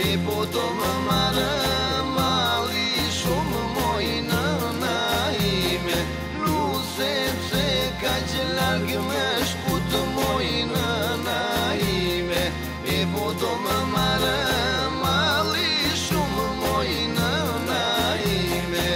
e potom marë mali shumë mojnë në ime, luse pse ka që largë me shkutë mojnë në ime, e potom marë mali shumë mojnë në ime.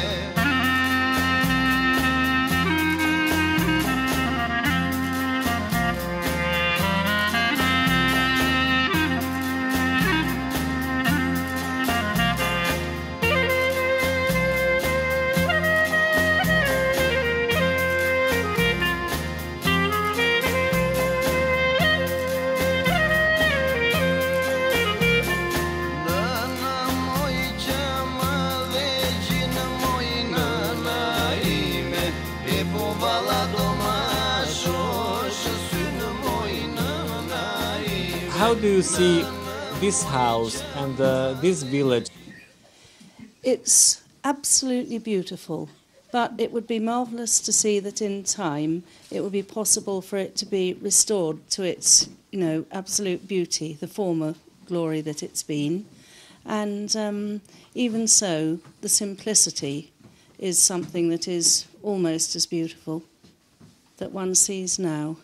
How do you see this house and this village? It's absolutely beautiful, but it would be marvellous to see that in time it would be possible for it to be restored to its, absolute beauty, the former glory that it's been. And even so, the simplicity is something that is almost as beautiful that one sees now.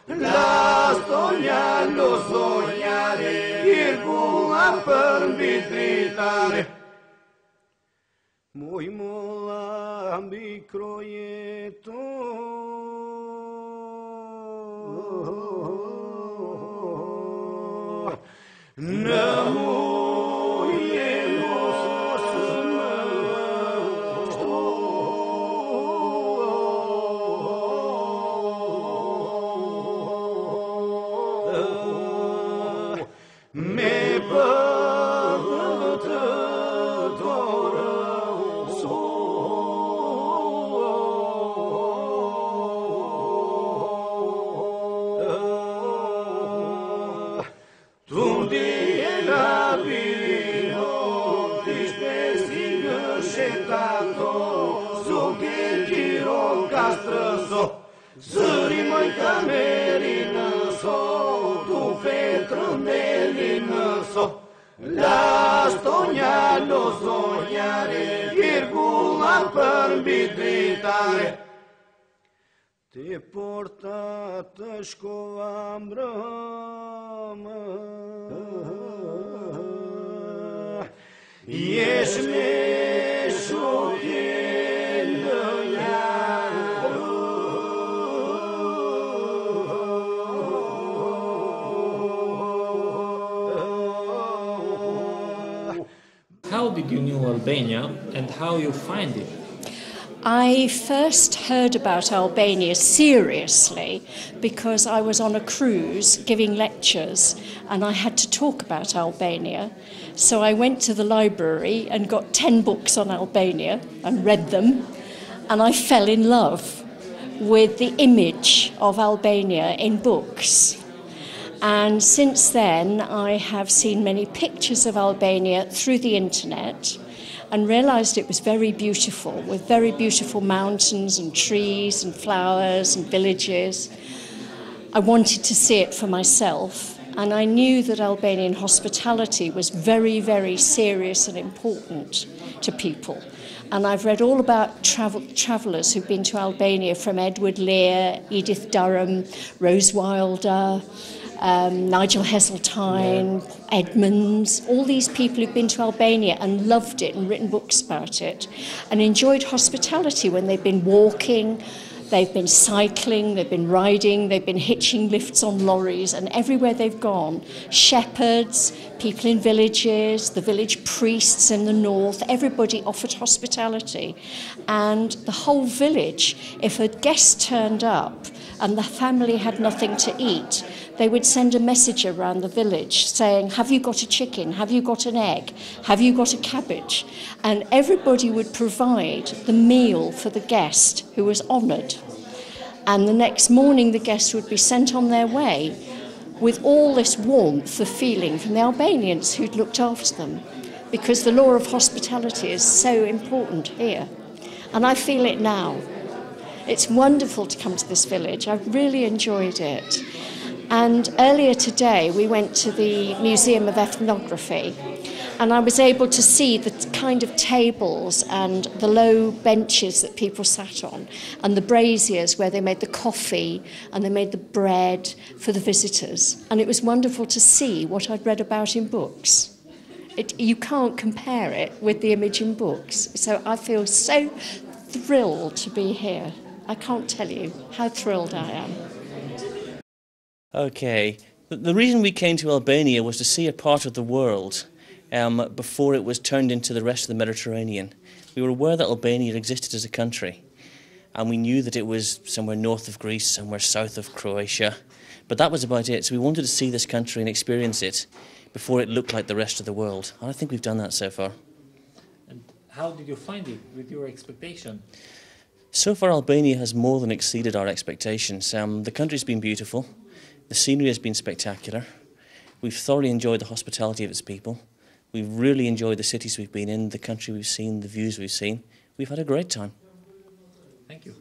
La sognando sognare, virgola per vitritare. Moj mola microieto. Zëri moj kamerinë so, tu fetrëndelin so, la stonja lo sognare, virgola për mbi dritare. Te porta të shkova mbrëmë, jesh me shokje lëja. How did you know Albania and how you find it? I first heard about Albania seriously because I was on a cruise giving lectures and I had to talk about Albania. So I went to the library and got 10 books on Albania and read them, and I fell in love with the image of Albania in books. And since then, I have seen many pictures of Albania through the internet and realised it was very beautiful, with very beautiful mountains and trees and flowers and villages. I wanted to see it for myself, and I knew that Albanian hospitality was very, very serious and important to people. And I've read all about travellers who've been to Albania, from Edward Lear, Edith Durham, Rose Wilder, Nigel Heseltine, Edmonds, all these people who've been to Albania and loved it and written books about it and enjoyed hospitality when they've been walking, they've been cycling, they've been riding, they've been hitching lifts on lorries, and everywhere they've gone, shepherds, people in villages, the village priests in the north, everybody offered hospitality. And the whole village, if a guest turned up and the family had nothing to eat, they would send a message around the village saying, have you got a chicken? Have you got an egg? Have you got a cabbage? And everybody would provide the meal for the guest who was honoured. And the next morning the guests would be sent on their way with all this warmth of feeling from the Albanians who'd looked after them, because the law of hospitality is so important here. And I feel it now. It's wonderful to come to this village. I've really enjoyed it. And earlier today, we went to the Museum of Ethnography, and I was able to see the kind of tables and the low benches that people sat on, and the braziers where they made the coffee and they made the bread for the visitors. And it was wonderful to see what I'd read about in books. You can't compare it with the image in books. So I feel so thrilled to be here. I can't tell you how thrilled I am. Okay, the reason we came to Albania was to see a part of the world before it was turned into the rest of the Mediterranean. We were aware that Albania existed as a country, and we knew that it was somewhere north of Greece, somewhere south of Croatia, but that was about it. So we wanted to see this country and experience it before it looked like the rest of the world, and I think we've done that so far. And how did you find it with your expectation? So far, Albania has more than exceeded our expectations. The country's been beautiful. The scenery has been spectacular. We've thoroughly enjoyed the hospitality of its people. We've really enjoyed the cities we've been in, the country we've seen, the views we've seen. We've had a great time. Thank you.